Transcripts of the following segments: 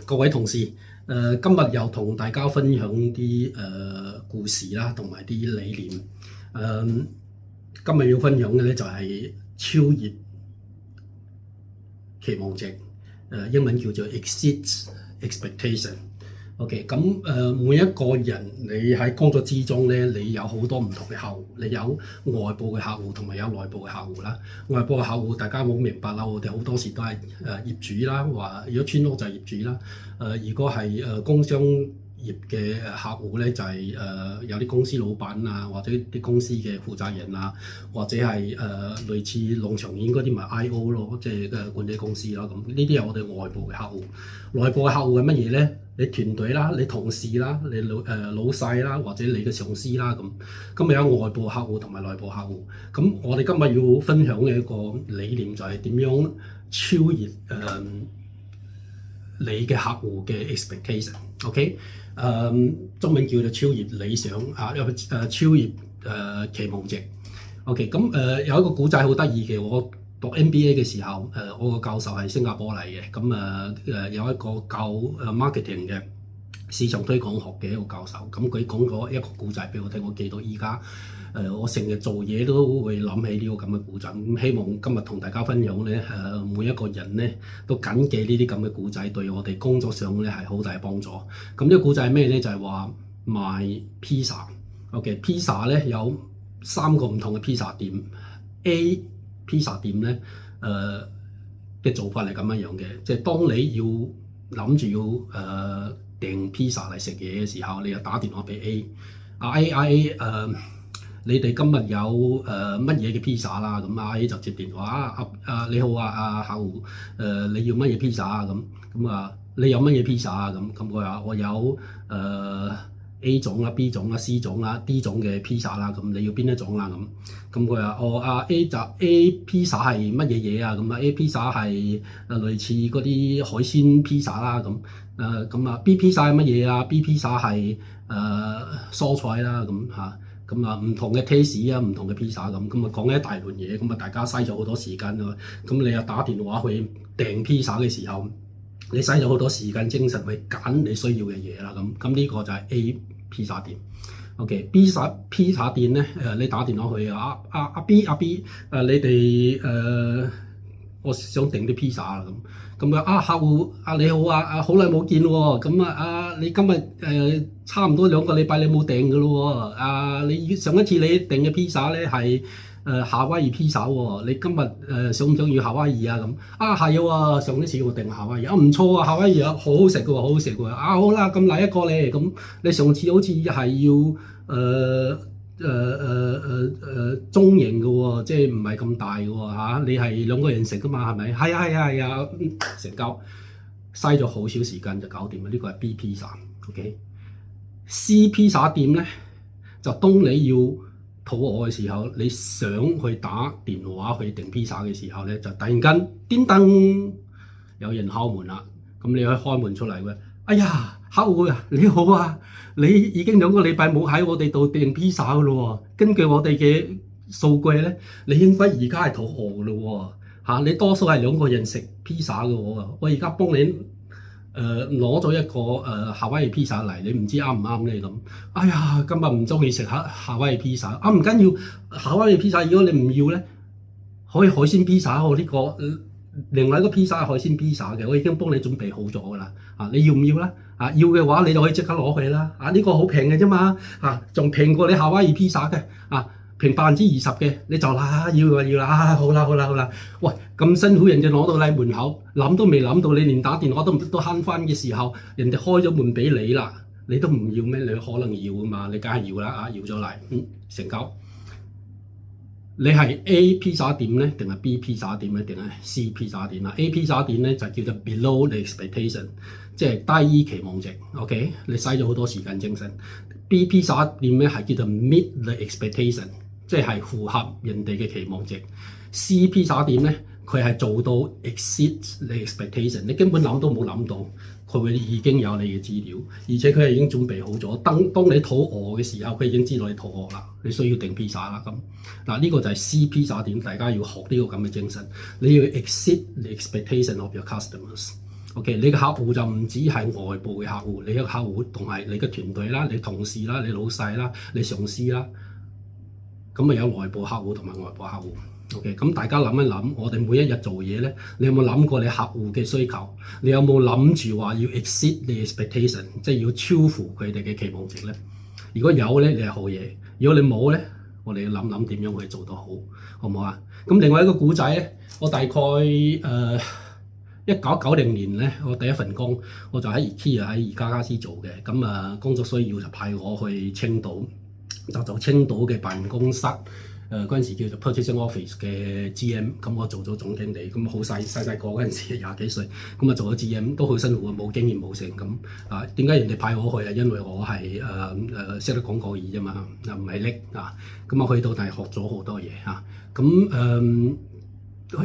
各位同事，今日又同大家分享啲故事啦，同埋啲理念。今日要分享嘅咧就係超越期望值，英文叫做 exceed expectation。OK，咁每一個人你喺工作之中咧，你有好多唔同嘅客戶，你有外部嘅客戶同埋有內部嘅客戶啦。外部嘅客戶大家好明白啦，我哋好多時都係業主啦，話如果村屋就係業主啦。如果係工商業嘅客戶咧，就係有啲公司老闆啊，或者啲公司嘅負責人啊，或者係類似農場園嗰啲咪 I.O. 咯，即係管理公司啦。咁呢啲係我哋外部嘅客戶。內部嘅客戶係乜嘢咧？你團隊啦，你同事啦，你老細啦，或者你嘅上司啦，咁咪有外部客戶同埋內部客戶。咁我哋今日要分享嘅一個理念就係點樣超越你嘅客戶嘅 expectation。OK，中文叫做超越理想啊，超越期望值。OK，咁有一個古仔好得意嘅，我讀 MBA 嘅時候，我個教授係新加坡嚟嘅，咁有一個教marketing 嘅市場推廣學嘅一個教授，咁佢講咗一個故仔俾我聽，我記到依家，我成日做嘢都會諗起呢個咁嘅故仔，咁希望今日同大家分享咧，每一個人咧都緊記呢啲咁嘅故仔，對我哋工作上咧係好大幫助。咁呢個故仔係咩咧？就係話賣 pizza。OK， pizza 咧有3個唔同嘅 pizza 店。A pizza 店咧，嘅做法係咁樣嘅，即係當你要諗住要訂 pizza 嚟食嘢嘅時候，你就打電話俾 A，A 你哋今日有乜嘢嘅 pizza 啦？咁A 就接電話你好啊，客戶，你要乜嘢 pizza 啊？咁你有乜嘢 pizza 啊？咁佢話我有A 種啦、B 種啦、C 種啦、D 種嘅 pizza 啦，咁你要邊一種啦？咁佢話A 就 A pizza 係乜嘢嘢啊？咁A pizza 係類似嗰啲海鮮 pizza 啦，咁B pizza 係乜嘢啊？B pizza 係蔬菜啦，咁唔同嘅 taste 啊，唔同嘅 pizza 咁講一大輪嘢，咁大家嘥咗好多時間咯。咁你又打電話去訂 pizza 嘅時候，你嘥咗好多時間精神去揀你需要嘅嘢啦。咁呢個就係 A pizza 店。OK，B pizza 店咧，你打電話去阿 B，你哋我想訂啲 pizza 啦咁客戶你好啊，好耐冇見喎，咁你今日差唔多2個禮拜你冇訂㗎咯喎，你上一次你訂嘅 pizza 咧係夏威夷 pizza 喎，你今日想唔想要夏威夷啊？係喎，上一次我訂夏威夷唔錯啊，夏威夷好好食嘅喎，好好食喎，好啦，咁嚟一個咧，咁你上次好似係要中型嘅喎，即係唔係咁大嘅喎，你係2個人食㗎嘛，係咪？係啊，成交嘥咗好少時間就搞掂啦。呢個係 B pizza。OK，C pizza 店咧就當你要肚餓嘅時候，你想去打電話去訂 pizza 嘅時候咧，就突然間叮噹有人敲門啦，咁你可以開門出嚟嘅。哎呀，客戶啊，你好啊，你已經2個禮拜冇喺我哋度訂 pizza 嘅咯喎，根據我哋嘅數據咧，你應該而家係肚餓嘅咯喎，你多數係2個人食 pizza 嘅喎，我而家幫你攞咗一個夏威夷 pizza 嚟，你唔知啱唔啱咧咁？哎呀，今日唔中意食夏威夷 pizza，唔緊要，夏威夷 pizza 如果你唔要咧，可以海鮮 pizza 喎，呢個另外一個 pizza 係海鮮 pizza 嘅，我已經幫你準備好咗㗎啦。你要唔要啦？要嘅話你就可以即刻攞去啦。呢個好平嘅啫嘛，仲平過你夏威夷 pizza 嘅，平20%嘅，你就要啦，好啦，喂，咁辛苦人哋攞到你門口，諗都未諗到，你連打電話都慳翻嘅時候，人哋開咗門俾你啦，你都唔要咩？你可能要㗎嘛，你梗係要啦，要咗嚟，成交。你係 A pizza 店咧，定係 B pizza 店咧，定係 C pizza 店啊？A pizza 店咧就叫做 below the expectation， 即係低期望值。OK， 你嘥咗好多時間精神。B pizza 店咧係叫做 meet the expectation， 即係符合人哋嘅期望值。C pizza 店咧，佢係做到 exceed the expectation， 你根本諗都冇諗到。佢會已經有你嘅資料，而且佢係已經準備好咗。當你肚餓嘅時候，佢已經知道你肚餓啦，你需要訂 pizza 啦。呢個就係 C pizza 點，大家要學呢個咁嘅精神。你要 exceed the expectation of your customers。OK，你嘅客戶就唔止係外部嘅客戶，你嘅客戶同係你嘅團隊啦、你同事啦、你老細啦、你上司啦，咁咪有內部客戶同埋外部客戶。OK，咁大家諗一諗，我哋每一日做嘢咧，你有冇諗過你客戶嘅需求？你有冇諗住話要 exceed the expectation， 即係要超乎佢哋嘅期望值咧？如果有咧，你係好嘢；如果你冇咧，我哋要諗諗點樣去做到好，好唔好啊？咁另外一個故仔咧，我大概1990年咧，我第一份工我就喺 IKEA 喺宜家家私做嘅，咁工作需要就派我去青島，就做青島嘅辦公室，嗰陣時叫做 Purchasing Office 嘅 GM， 咁我做咗總經理，咁好細個嗰陣時20幾歲，咁做咗 GM 都好辛苦，冇經驗冇成咁點解人哋派我去啊？因為我係識得講國語啫嘛，唔係叻咁我去到但係學咗好多嘢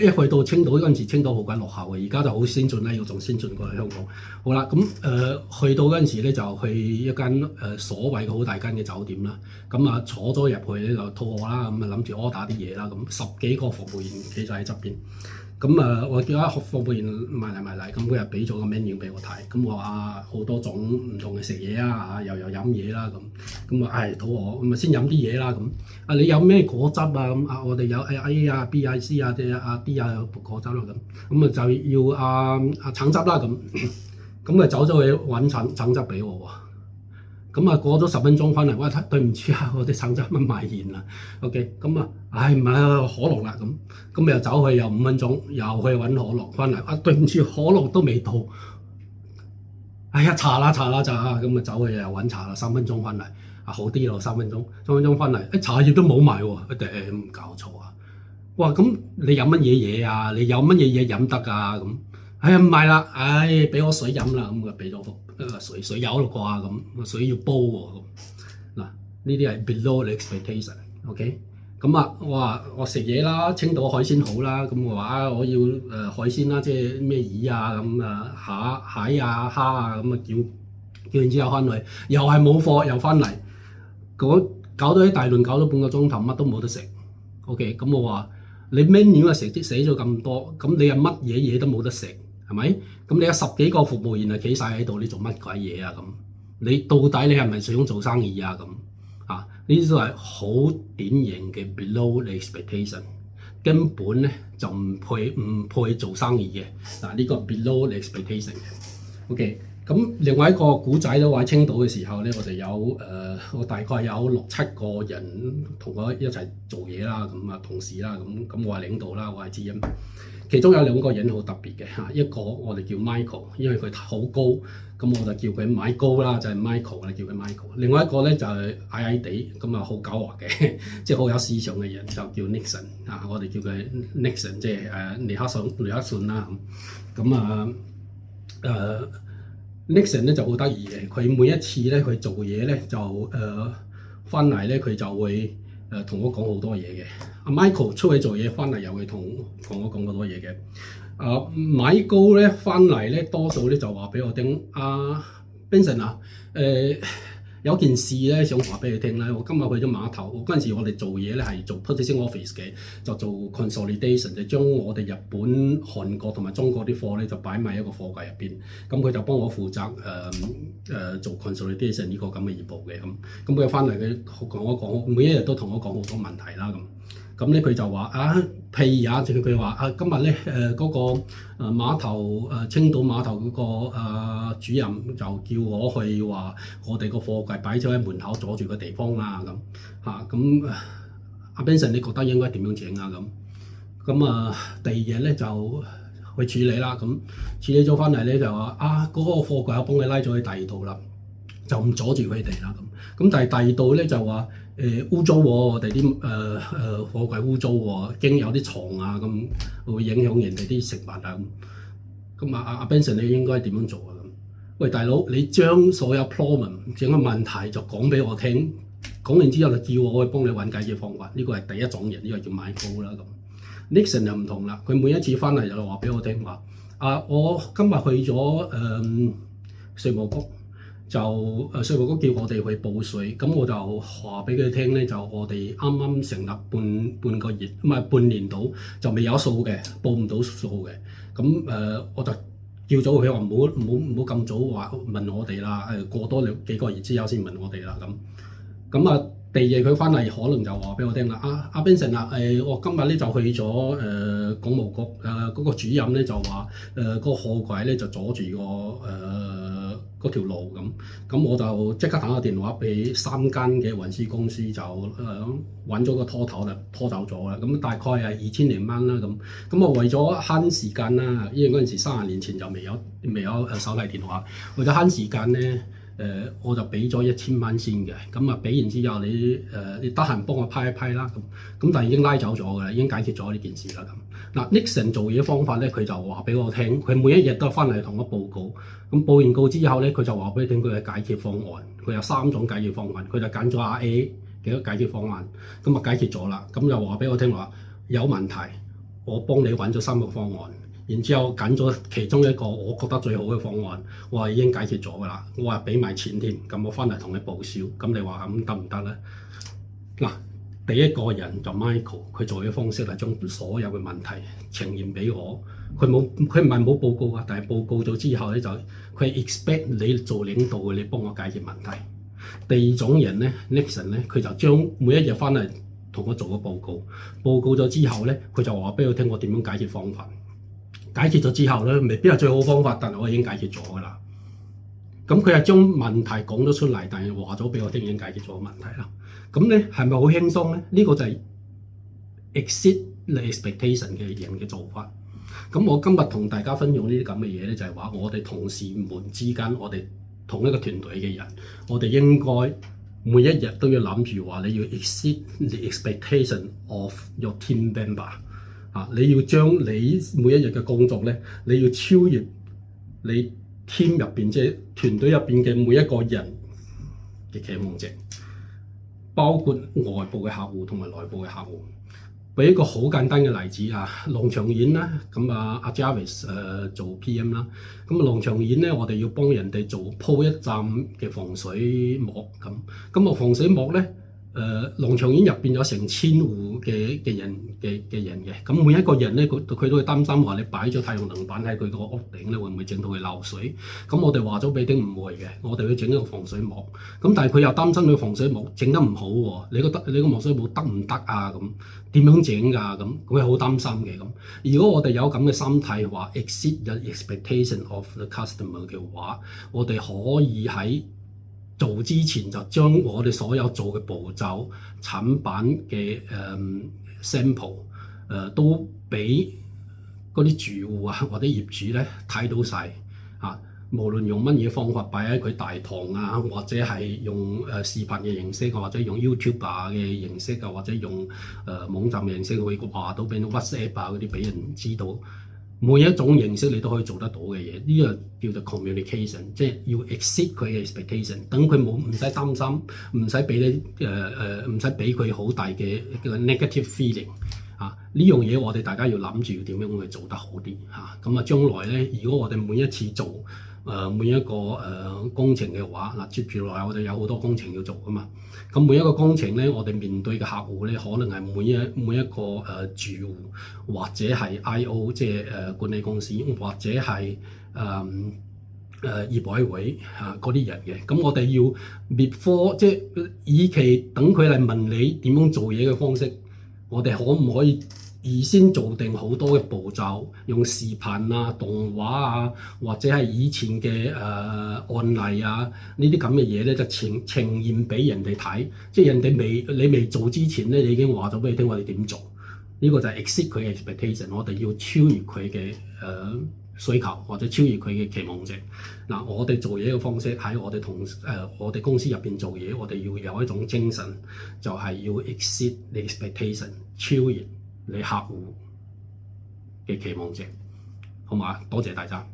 一去到青島嗰陣時，青島好鬼落後嘅，而家就好先進啦，要仲先進過去香港。好啦，去到嗰陣時咧，就去一間所謂嘅好大間嘅酒店啦。坐咗入去咧就肚餓啦，諗住 order 啲嘢啦。10幾個服務員企晒喺側邊。我叫一服務員埋嚟，咁佢又俾咗個 menu 俾我睇。我話好多種唔同嘅食嘢啊，又有飲嘢啦咁。肚餓，咁先飲啲嘢啦咁。你有咩果汁啊？我哋有 A 啊、B 啊、C 啊、D 啊果汁啦咁。就要橙汁啦咁。走咗去揾橙汁俾我喎。過咗10分鐘翻嚟，哇！對唔住啊，我啲橙汁乜賣完啦。OK，唔係可樂啦咁。又走去又5分鐘，又去揾可樂翻嚟。對唔住，可樂都未到。茶啦，咁走去又揾茶啦。3分鐘翻嚟，好啲咯。3分鐘翻嚟，茶葉都冇埋喎。唔搞錯啊！哇，咁你飲乜嘢嘢啊？你有乜嘢嘢飲得啊？咁唔係啦，俾我水飲啦。就俾咗幅水有咯啩咁，水要煲喎咁。呢啲係 below the expectation。OK， 我話我食嘢啦，青島海鮮好啦，我話我要海鮮啦，即係咩魚啊蟹啊蝦啊叫完之後翻去，又係冇貨，又翻嚟，搞到一大輪，搞咗半個鐘頭，乜都冇得食。OK， 我話你 menu 寫咗咁多，你又乜嘢都冇得食。係咪？你有10幾個服務員企晒喺度，你做乜鬼嘢啊？你到底你係咪想做生意啊？呢啲都係好典型嘅 below the expectation， 根本咧就唔配做生意嘅。呢個 below the expectation 嘅。OK，另外一個古仔咧，我喺青島嘅時候咧，我哋有我大概有6、7個人同我一齊做嘢啦，同事啦，我係領導啦，我係 GM。其中有2個人好特別嘅一個我哋叫 Michael， 因為佢好高，我就叫佢買高啦，就係 Michael 啦，叫佢 Michael。另外一個咧就係矮矮地，好狡猾嘅，即係好有思想嘅人，就叫 Nixon 我哋叫佢 Nixon， 即係尼克遜啦。Nixon 咧就好得意嘅，佢每一次咧佢做嘢咧就翻嚟咧佢就會同我講好多嘢嘅。Michael 出去做嘢翻嚟又會同我講好多嘢嘅。Michael 咧翻嚟咧多數咧就話俾我聽，Benson 有件事咧想話俾你聽咧。我今日去咗碼頭，嗰陣時我哋做嘢咧係做 Purchasing Office 嘅，就做 consolidation， 就將我哋日本、韓國同埋中國啲貨咧就擺埋一個貨櫃入邊。佢就幫我負責做 consolidation 呢個咁嘅業務嘅。佢翻嚟佢同我講，每一日都同我講好多問題啦佢就話譬如佢話今日咧嗰個碼頭青島碼頭嗰個主任就叫我去話我哋個貨櫃擺咗喺門口阻住個地方啦阿 Benson 你覺得應該點樣整啊第2日咧就去處理啦處理咗翻嚟咧就話嗰個貨櫃我幫佢拉咗去第2度啦，就唔阻住佢哋啦但係第2度咧就話污糟喎，我哋啲貨櫃污糟喎，驚有啲蟲啊會影響人哋啲食物阿 Benson 你應該點樣做啊喂大佬，你將所有 problem 整個問題就講俾我聽，講完之後就叫我去幫你揾解決方法。呢個係第一種人，呢個叫買高啦Nixon 又唔同啦，佢每一次翻嚟就話俾我聽話我今日去咗稅務局。稅務局叫我哋去報稅，我就話俾佢聽咧，就我哋啱啱成立半個月，唔係半年到就未有數嘅，報唔到數嘅。我就叫咗佢話唔好咁早話問我哋啦，過多幾個月之後先問我哋啦咁啊。第二日佢翻嚟可能就話俾我聽啦，阿 Benson 啊，我今日咧就去咗港務局嗰個主任咧就話個貨櫃咧就阻住嗰條路咁我就即刻打個電話俾3間嘅運輸公司就揾咗個拖頭啦，拖走咗啦，咁大概係2000零蚊啦咁我為咗慳時間啦，因為嗰陣時30年前就未有手提電話，為咗慳時間咧。我就俾咗1000蚊先嘅，咁啊俾完之後你得閒幫我批一批啦，咁但係已經拉走咗嘅啦，已經解決咗呢件事啦咁。嗱 Nixon 做嘢方法咧，佢就話俾我聽，佢每一日都翻嚟同我報告，咁報完告之後咧，佢就話俾你聽佢嘅解決方案，佢有3種解決方案，佢就揀咗阿 A 嘅解決方案，咁啊解決咗啦，咁就話俾我聽話有問題，我幫你揾咗3個方案。然之後揀咗其中一個我覺得最好嘅方案，我話已經解決咗㗎啦，我話俾埋錢添，咁我翻嚟同你報銷，咁你話咁得唔得咧？嗱，第一個人就 Michael，佢做嘅方式係將所有嘅問題呈現俾我，佢唔係冇報告啊，但係報告咗之後咧就佢 expect 你做領導嘅，你幫我解決問題。第二種人咧 Nixon 咧，佢就將每一日翻嚟同我做個報告，報告咗之後咧，佢就話俾我聽我點樣解決方法。解決咗之後咧，未必係最好方法，但係我已經解決咗㗎啦。咁佢係將問題講咗出嚟，但係話咗俾我聽已經解決咗問題啦。咁咧係咪好輕鬆咧？呢個就係 exceed the expectation 嘅人嘅做法。咁我今日同大家分享呢啲咁嘅嘢咧，就係話我哋同事們之間，我哋同一個團隊嘅人，我哋應該每一日都要諗住話你要 exceed the expectation of your team member。你要將你每一日嘅工作咧，你要超越你 team 入邊即係團隊入邊嘅每一個人嘅期望值，包括外部嘅客戶同埋內部嘅客戶。俾一個好簡單嘅例子啊，農場園啦，咁阿 Jarvis 做 PM 啦，咁農場園咧，我哋要幫人哋做鋪一站嘅防水膜咁防水膜咧。農場園入邊有成1000戶嘅人嘅，咁每一個人咧，佢都會擔心話你擺咗太陽能板喺佢個屋頂咧，會唔會整到佢漏水？咁我哋話咗俾佢唔會嘅，我哋會整一個防水膜。咁但係佢又擔心佢防水膜整得唔好喎，你覺得你個防水膜得唔得啊？咁點樣整㗎？咁佢係好擔心嘅咁。如果我哋有咁嘅心態話 exceed the expectation of the customer 嘅話，我哋可以喺做之前就將我哋所有做嘅步驟、產品嘅sample 都俾嗰啲住戶啊或者業主咧睇到晒啊，無論用乜嘢方法擺喺佢大堂啊，或者係用視頻嘅形式，或者用 YouTube 嘅形式啊，或者用網站嘅形式，會話到俾 WhatsApp 啊嗰啲俾人知道。每一種形式你都可以做得到嘅嘢，呢個叫做 communication， 即係要 exceed 佢嘅 expectation， 等佢唔使擔心，唔使俾你唔使俾佢好大嘅 negative feeling 啊！呢樣嘢我哋大家要諗住點樣去做得好啲嚇。咁將來咧，如果我哋每一次做每一個工程嘅話，接住落嚟我哋有好多工程要做噶嘛。咁每一個工程咧，我哋面對嘅客戶咧，可能係每一個住戶或者係 I.O. 即係管理公司，或者係業委會嗰啲人嘅。咁我哋要 before 即係以期等佢嚟問你點樣做嘢嘅方式，我哋可唔可以預先做定好多嘅步驟，用視頻啊、動畫啊，或者係以前嘅案例啊，呢啲咁嘅嘢咧，就呈現俾人哋睇，即係人哋你未做之前咧，你已經話咗俾你聽我哋點做，呢個就係 exceed 佢嘅 expectation， 我哋要超越佢嘅需求或者超越佢嘅期望值。嗱，我哋做嘢嘅方式喺我哋公司入邊做嘢，我哋要有一種精神，就係要 exceed the expectation， 超越你客戶嘅期望值，好嘛？多謝大家。